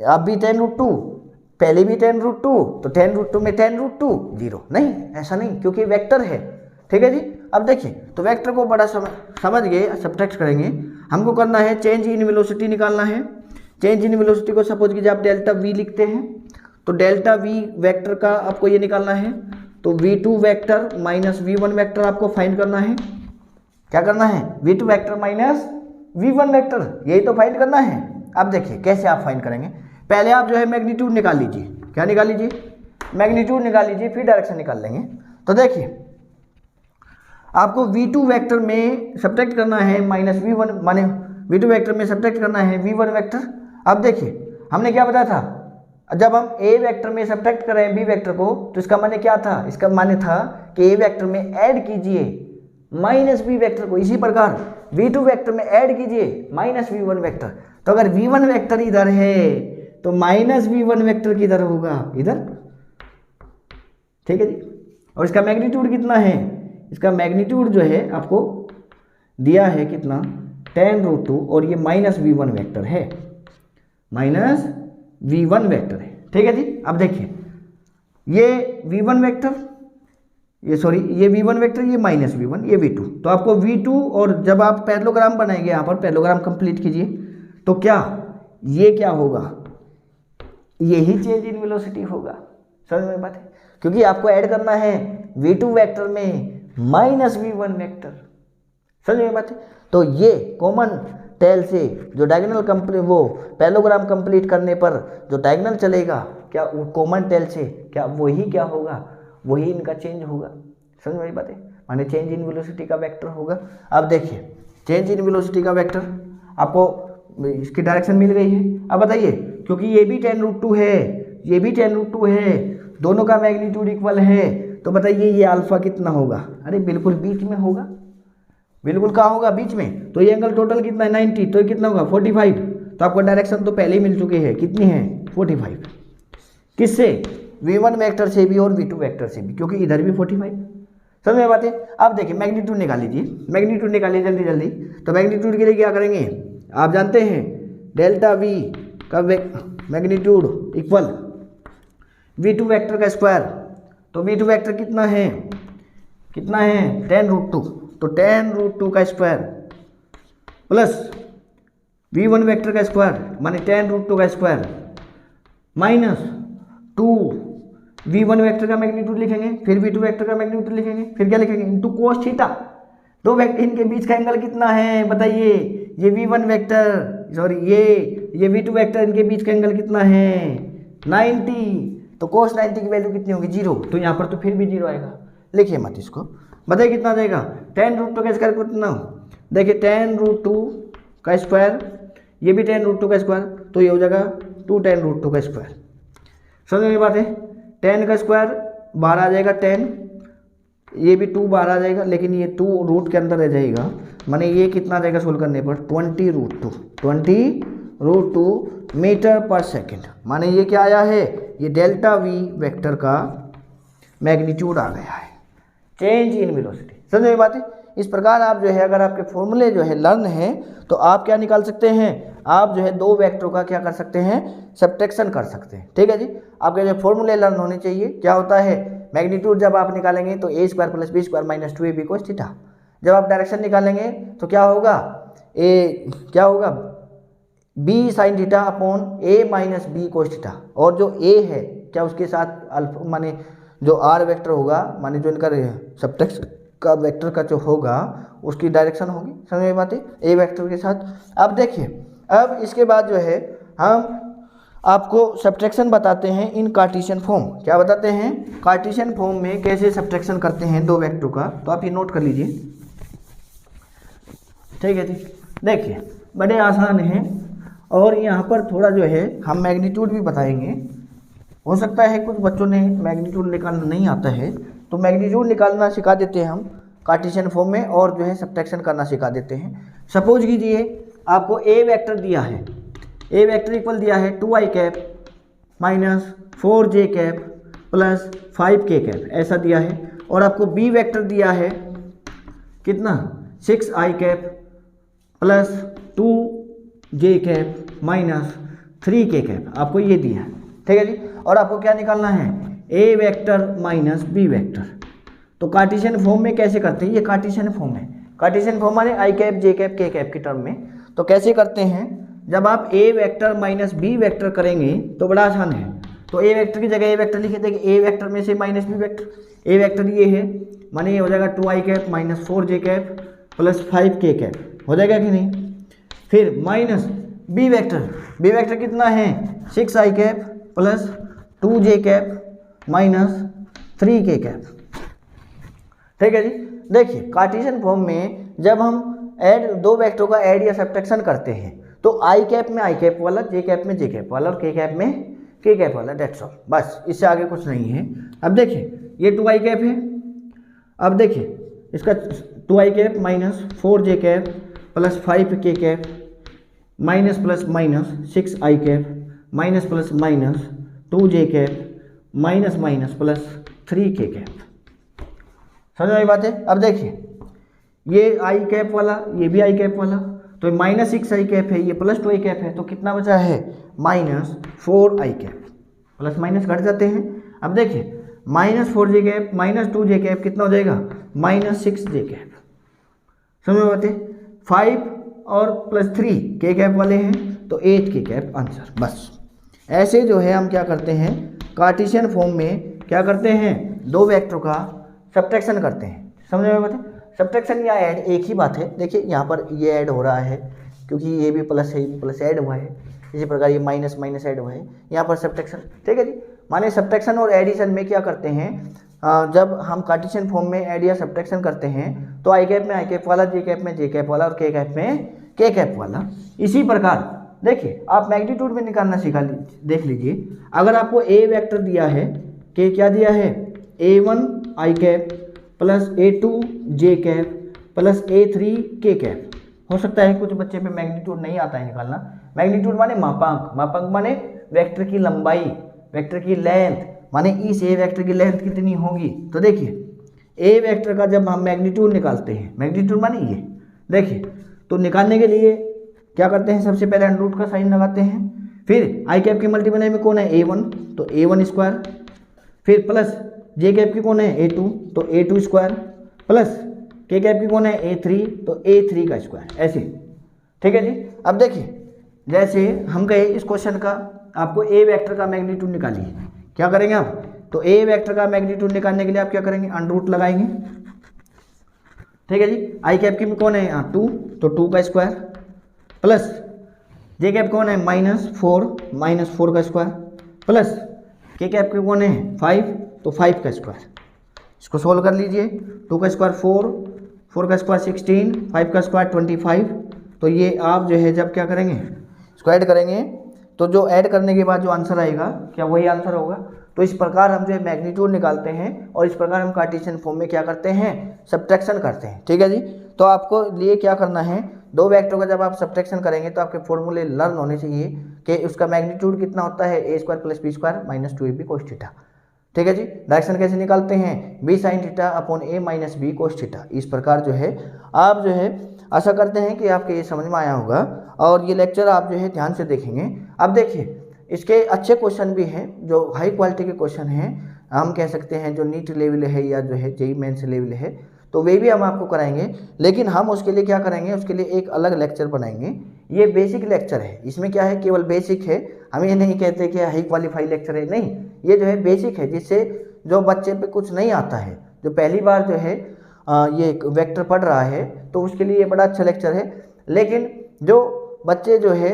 अब भी 10√2, पहले भी 10√2, तो 10√2 में 10√2 0, नहीं ऐसा नहीं, क्योंकि वेक्टर है, ठीक है जी। अब देखिए तो वेक्टर को बड़ा समझ गए, सब्ट्रैक्ट करेंगे, हमको करना है चेंज इन वेलोसिटी निकालना है। चेंज इन वेलोसिटी को सपोज कीजिए आप डेल्टा v लिखते हैं, तो डेल्टा v वेक्टर का आपको ये निकालना है, तो v2 vector minus v1 vector आपको फाइंड करना है। क्या करना है, v2 vector minus v1 vector, यही तो फाइंड करना है। अब देखिए कैसे आप फाइंड करेंगे, पहले आप जो है मैग्नीट्यूड निकाल लीजिए। क्या निकाल लीजिए, मैग्नीट्यूड निकाल लीजिए, फिर डायरेक्शन निकाल लेंगे। तो देखिए आपको v2 वेक्टर में सब्ट्रैक्ट करना है माइनस v1, माने v2 वेक्टर में सब्ट्रैक्ट करना है v1 वेक्टर। अब देखिए हमने क्या बताया था, जब हम a वेक्टर में सब्ट्रैक्ट कर रहे हैं b वेक्टर को, तो इसका माने क्या था, इसका माने था कि a वेक्टर में ऐड कीजिए माइनस b वेक्टर को, इसी प्रकार v2 वेक्टर में ऐड कीजिए माइनस v1 वेक्टर। तो अगर v1 वेक्टर इधर है तो माइनस v1 वेक्टर किधर होगा, इधर, ठीक है जी। और इसका मैग्नीट्यूड कितना है, इसका मैग्नीट्यूड जो है आपको दिया है कितना, 10√2, और ये माइनस v1 वेक्टर है, माइनस v1 वेक्टर है, ठीक है जी। अब देखिए ये v1 वेक्टर, ये सॉरी ये v1 वेक्टर, ये माइनस v1, ये v2, तो आपको v2, और जब आप पैरेललोग्राम बनाएंगे, यहाँ पर पैरेललोग्राम कंप्लीट कीजिए, तो क्या ये क्या होगा, यही चेंज इन वेलोसिटी होगा। समझ में बात है, क्योंकि आपको ऐड करना है v2 वेक्टर में माइनस v1 वेक्टर। समझ में बात है, तो ये कॉमन टेल से जो डायगोनल कंप्लीट, वो पैरेललोग्राम कंप्लीट करने पर जो डायगोनल चलेगा, क्या वो कॉमन टेल से क्या वही क्या होगा, वही इनका चेंज होगा। समझ में बात है, माने चेंज इन वेलोसिटी का वेक्टर होगा। अब देखिए चेंज इन वेलोसिटी का वेक्टर आपको इसकी डायरेक्शन मिल गई है। अब बताइए, क्योंकि ये भी 10√2 है, ये भी 10√2 है, दोनों का मैग्नीट्यूड इक्वल है, तो बताइए ये अल्फा कितना होगा, अरे बिल्कुल बीच में होगा, बिल्कुल कहाँ होगा, बीच में। तो ये एंगल टोटल कितना है 90, तो ये कितना होगा 45, तो आपको डायरेक्शन तो पहले ही मिल चुकी है, कितनी है 45, किससे, v1 वेक्टर से भी और v2 वेक्टर से भी, क्योंकि इधर भी 45। समझ में बात है। अब देखिए मैग्नीट्यूड निकाल लीजिए, मैग्नीट्यूड निकालिए जल्दी जल्दी। तो मैग्नीट्यूड के लिए क्या करेंगे, आप जानते हैं डेल्टा v का मैग्नीट्यूड इक्वल v2 वेक्टर का स्क्वायर, तो v2 वेक्टर कितना है, 10√2, तो 10√2 का स्क्वायर प्लस v1 वेक्टर का स्क्वायर माने 10√2 का स्क्वायर माइनस 2 v1 वेक्टर का मैग्नीट्यूड लिखेंगे, फिर v2 वेक्टर का मैग्नीट्यूड लिखेंगे, फिर क्या लिखेंगे, इनटू कोस थीटा। दो वेक्टर इनके बीच का एंगल कितना है बताइए, ये v1 वेक्टर सॉरी ये v2 वेक्टर, इनके बीच का एंगल कितना है 90, तो कोस 90 की वैल्यू कितनी होगी 0, तो यहाँ पर तो फिर भी 0 आएगा। लिखिए मत इसको, बताइए कितना जाएगा, 10√2 का स्क्वायर कितना, देखिए 10√2 का स्क्वायर ये भी 10√2 का स्क्वायर, तो ये हो जाएगा 2 10√2 का स्क्वायर। समझ में बात है? 10 का स्क्वायर बाहर आ जाएगा 10, ये भी 2 बाहर आ जाएगा, लेकिन ये 2 रूट के अंदर रह जाएगा, माने ये कितना आ जाएगा सोल्व करने पर 20√2 मीटर पर सेकेंड। माने ये क्या आया है, ये डेल्टा वी वेक्टर का मैग्नीट्यूड आ गया है, चेंज इन वेलोसिटी। समझ में बात है? इस प्रकार आप जो है अगर आपके फॉर्मूले जो है लर्न है तो आप क्या निकाल सकते हैं, आप जो है दो वेक्टरों का क्या कर सकते हैं, सब्ट्रैक्शन कर सकते हैं। ठीक है जी, आपके जो फॉर्मूले लर्न होने चाहिए। क्या होता है, मैग्नीट्यूड जब आप निकालेंगे तो a² + b² - 2ab cos theta. जब आप डायरेक्शन निकालेंगे तो क्या होगा, क्या होगा b sin theta upon a - b cos theta. और जो a है क्या उसके साथ अल्फा माने जो r वेक्टर होगा, माने जो इनका सब्ट्रैक्शन का वेक्टर का जो होगा उसकी डायरेक्शन होगी। समझ में बात है, ए वेक्टर के साथ। अब देखिए, अब इसके बाद जो है हम आपको सब्ट्रैक्शन बताते हैं इन कार्टेशियन फॉर्म। क्या बताते हैं, कार्टेशियन फॉर्म में कैसे सब्ट्रैक्शन करते हैं दो वेक्टर का, तो आप ये नोट कर लीजिए। ठीक है जी, देखिए बड़े आसान हैं, और यहाँ पर थोड़ा जो है हम मैग्नीट्यूड भी बताएंगे। हो सकता है कुछ बच्चों ने मैग्नीट्यूड निकालना नहीं आता है, तो मैग्नीट्यूड निकालना सिखा देते हैं हम कार्टेशियन फॉर्म में, और जो है सब्ट्रैक्शन करना सिखा देते हैं। सपोज कीजिए आपको ए वेक्टर दिया है, ए वेक्टर इक्वल दिया है 2i cap minus 4j cap plus 5k cap, ऐसा दिया है। और आपको बी वेक्टर दिया है कितना, 6i cap plus 2j cap minus 3k cap, आपको ये दिया है। ठीक है जी, और आपको क्या निकालना है, A vector minus B vector. तो कार्टेशियन फॉर्म में कैसे करते हैं, ये कार्टेशियन फॉर्म है। कार्टेशियन फॉर्म माने i cap j cap k cap की टर्म में। तो कैसे करते हैं, जब आप ए वेक्टर माइनस बी वेक्टर करेंगे तो बड़ा आसान है। तो ए वेक्टर की जगह ए वेक्टर लिखे थे, ए वेक्टर में से minus B vector, A vector ये है, माने ये हो जाएगा 2i cap minus 4j cap plus 5k cap, हो जाएगा कि नहीं। फिर माइनस बी वेक्टर कितना है, 6i cap plus 2j cap minus 3k cap. ठीक है जी, देखिए कार्टेशियन फॉर्म में जब हम ऐड दो वेक्टरों का ऐड या सब्ट्रैक्शन करते हैं तो i कैप में i कैप वाला, j कैप में j कैप वाला और k कैप में k कैप वाला, डेट्स ऑल, बस इससे आगे कुछ नहीं है। अब देखिए ये 2i कैप है, अब देखिए इसका 2i cap minus 4j cap plus 5k cap minus plus minus 6i cap minus plus minus 2j cap minus minus plus 3k cap. समझ में बात है। अब देखिए ये i कैप वाला, ये भी i कैप वाला, तो माइनस 6i कैप है, ये प्लस 2i कैप है, तो कितना बचा है, minus 4i cap. Plus minus घट जाते हैं। अब देखिए minus 4j cap minus 2j cap कितना हो जाएगा, माइनस 6j कैप। समझ में बात है। 5 और प्लस 3 k कैप वाले हैं तो 8k कैप आंसर। बस ऐसे जो है हम क्या करते हैं, कार्टेशियन फॉर्म में क्या करते हैं, दो वेक्टरों का सब्ट्रैक्शन करते हैं। समझ में बात है। सब्ट्रैक्शन या ऐड एक ही बात है। देखिए यहाँ पर ये ऐड हो रहा है क्योंकि ये भी प्लस है, ये भी प्लस ऐड हुआ है, इसी प्रकार ये माइनस माइनस ऐड हुआ है, यहाँ पर सब्ट्रैक्शन। ठीक है जी, माने सब्ट्रैक्शन और एडिशन में क्या करते हैं, जब हम कार्टेशियन फॉर्म में ऐड या सब्ट्रैक्शन करते हैं तो i कैप में i कैप वाला, j कैप में j कैप वाला और k कैप में k कैप वाला। इसी प्रकार देखिए आप मैग्नीट्यूड में निकालना सीखा देख लीजिए। अगर आपको a वेक्टर दिया है, k क्या दिया है, a1 i cap plus a2 j cap plus a3 k cap. हो सकता है कुछ बच्चे पे मैग्नीट्यूड नहीं आता है निकालना। मैग्नीट्यूड माने मापांक, मापांक माने वेक्टर की लंबाई, वेक्टर की लेंथ, माने इस ए वेक्टर की लेंथ कितनी होगी। तो देखिए ए वेक्टर का जब हम मैग्नीट्यूड निकालते हैं, मैग्नीट्यूड माने ये देखिए, तो निकालने के लिए क्या करते हैं, सबसे पहले अंडर रूट का साइन लगाते हैं। फिर आई कैप के मल्टीप्लाई में कौन है, a1, तो a1 स्क्वायर, फिर प्लस जे कैप की कौन है, a2, तो a2 स्क्वायर, प्लस के कैप की कौन है, a3, तो a3 का स्क्वायर, ऐसे। ठीक है जी। अब देखिए जैसे हम कहे इस क्वेश्चन का आपको ए वेक्टर का मैग्नीट्यूड निकालिए, क्या करेंगे आप, तो ए वेक्टर का मैग्नीट्यूड निकालने के लिए आप क्या करेंगे, अंडर रूट लगाएंगे। ठीक है जी। आई कैप की में कौन है यहाँ 2, तो 2 का स्क्वायर, प्लस जे कैप कौन है -4 का स्क्वायर, प्लस के कैप के कौन है 5, तो 5 का स्क्वायर। इसको सोल्व कर लीजिए। 2 का स्क्वायर 4 का स्क्वायर 16, 5 का स्क्वायर 25। तो ये आप जो है जब क्या करेंगे इसको ऐड करेंगे तो जो ऐड करने के बाद जो आंसर आएगा क्या वही आंसर होगा। तो इस प्रकार हम जो है मैग्नीट्यूड निकालते हैं और इस प्रकार हम कार्टेशियन फॉर्म में क्या करते हैं, सब्ट्रैक्शन करते हैं। ठीक है जी। तो आपको लिए क्या करना है, दो वेक्टर का जब आप सब्ट्रैक्शन करेंगे तो आपके फॉर्मूले लर्न होने चाहिए कि उसका मैग्नीट्यूड कितना होता है, A square plus B square minus 2ab cos theta. ठीक है जी। डायरेक्शन कैसे निकालते हैं, B sine theta upon A minus B cos theta. इस प्रकार जो है आप जो है आशा करते हैं कि आपके ये समझ में आया होगा और ये लेक्चर आप जो है ध्यान से देखेंगे। अब देखिए इसके अच्छे क्वेश्चन भी हैं जो हाई क्वालिटी के क्वेश्चन हैं, हम कह सकते हैं जो नीट लेवल है या जो है जेईई मेंस लेवल है, तो वे भी हम आपको कराएंगे। लेकिन हम उसके लिए क्या करेंगे, उसके लिए एक अलग लेक्चर बनाएंगे। ये बेसिक लेक्चर है, इसमें क्या है केवल बेसिक है, हम ये नहीं कहते कि हाई क्वालिफाई लेक्चर है, नहीं, ये जो है बेसिक है जिससे जो बच्चे पे कुछ नहीं आता है, जो पहली बार जो है ये वेक्टर पढ़ रहा है तो उसके लिए ये बड़ा अच्छा लेक्चर है। लेकिन जो बच्चे जो है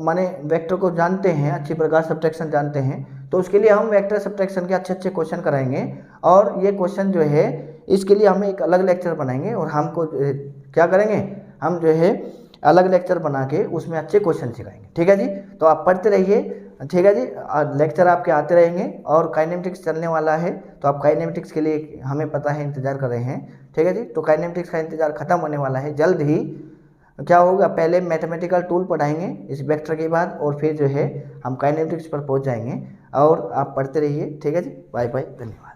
माने वेक्टर को जानते हैं, अच्छी प्रकार सब्ट्रैक्शन जानते हैं, तो उसके लिए हम वेक्टर सब्ट्रैक्शन के अच्छे अच्छे क्वेश्चन कराएंगे और ये क्वेश्चन जो है इसके लिए हम एक अलग लेक्चर बनाएंगे और हमको क्या करेंगे, हम जो है अलग लेक्चर बना के उसमें अच्छे क्वेश्चन सिखाएंगे। ठीक है जी। तो आप पढ़ते रहिए। ठीक है जी। लेक्चर आपके आते रहेंगे और काइनेमेटिक्स चलने वाला है, तो आप काइनेमेटिक्स के लिए हमें पता है इंतजार कर रहे हैं। ठीक है जी। तो काइनेमेटिक्स का इंतजार खत्म होने वाला है, जल्द ही क्या होगा, पहले मैथमेटिकल टूल पढ़ाएंगे इस वेक्टर के बाद और फिर जो है हम काइनेमेटिक्स पर पहुंच जाएंगे और आप पढ़ते रहिए। ठीक है जी। बाय बाय, धन्यवाद।